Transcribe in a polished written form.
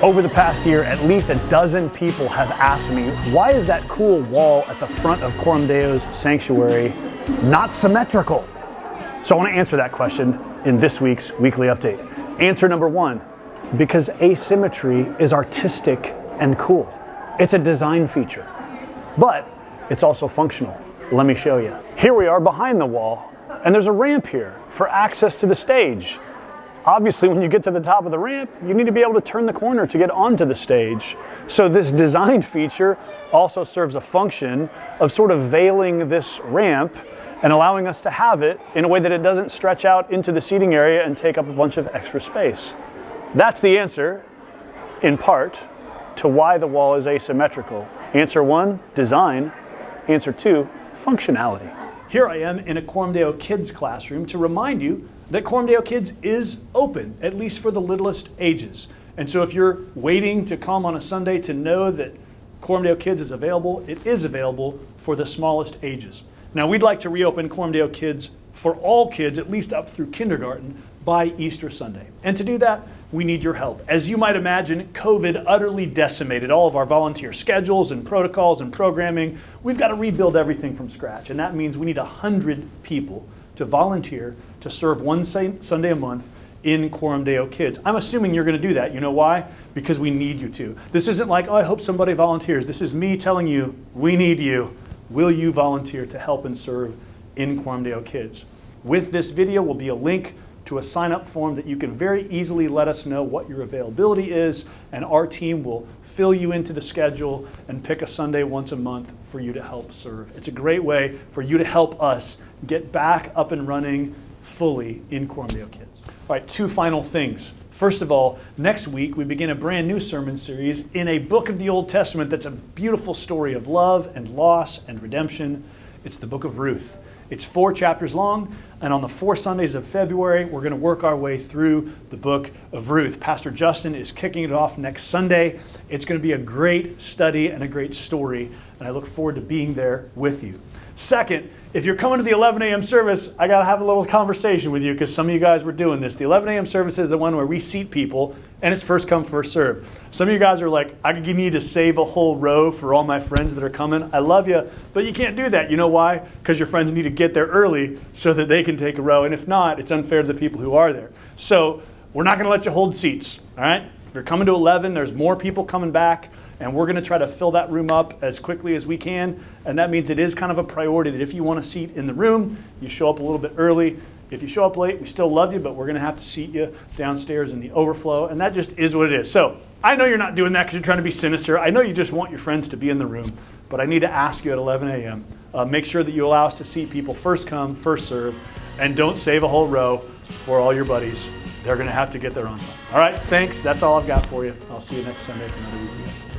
Over the past year, at least a dozen people have asked me, why is that cool wall at the front of Coram Deo's sanctuary not symmetrical? So I want to answer that question in this week's weekly update. Answer number one, because asymmetry is artistic and cool. It's a design feature, but it's also functional. Let me show you. Here we are behind the wall, and there's a ramp here for access to the stage. Obviously, when you get to the top of the ramp, you need to be able to turn the corner to get onto the stage. So this design feature also serves a function of sort of veiling this ramp and allowing us to have it in a way that it doesn't stretch out into the seating area and take up a bunch of extra space. That's the answer, in part, to why the wall is asymmetrical. Answer one, design. Answer two, functionality. Here I am in a Coram Deo Kids classroom to remind you that Coram Deo Kids is open, at least for the littlest ages. And so if you're waiting to come on a Sunday to know that Coram Deo Kids is available, it is available for the smallest ages. Now we'd like to reopen Coram Deo Kids for all kids, at least up through kindergarten, by Easter Sunday. And to do that, we need your help. As you might imagine, COVID utterly decimated all of our volunteer schedules and protocols and programming. We've got to rebuild everything from scratch, and that means we need 100 people to volunteer to serve one Sunday a month in Coram Deo Kids. I'm assuming you're going to do that. You know why? Because we need you to. This isn't like, oh, I hope somebody volunteers. This is me telling you, we need you. Will you volunteer to help and serve in Coram Deo Kids? With this video will be a link to a sign-up form that you can very easily let us know what your availability is, and our team will fill you into the schedule and pick a Sunday once a month for you to help serve. It's a great way for you to help us get back up and running fully in Coram Deo Kids. All right, two final things. First of all, next week we begin a brand new sermon series in a book of the Old Testament that's a beautiful story of love and loss and redemption. It's the book of Ruth. It's 4 chapters long, and on the 4 Sundays of February, we're going to work our way through the book of Ruth. Pastor Justin is kicking it off next Sunday. It's going to be a great study and a great story, and I look forward to being there with you. Second, if you're coming to the 11 a.m. service, I got to have a little conversation with you because some of you guys were doing this. The 11 a.m. service is the one where we seat people, and it's first come, first serve. Some of you guys are like, I need to save a whole row for all my friends that are coming. I love you, but you can't do that. You know why? Because your friends need to get there early so that they can take a row, and if not, it's unfair to the people who are there. So we're not going to let you hold seats, all right? If you're coming to 11, there's more people coming back, and we're going to try to fill that room up as quickly as we can. And that means it is kind of a priority that if you want a seat in the room, you show up a little bit early. If you show up late, we still love you, but we're going to have to seat you downstairs in the overflow. And that just is what it is. So I know you're not doing that because you're trying to be sinister. I know you just want your friends to be in the room. But I need to ask you at 11 a.m., make sure that you allow us to seat people first come, first serve. And don't save a whole row for all your buddies. They're going to have to get there on time. All right, thanks. That's all I've got for you. I'll see you next Sunday for another week.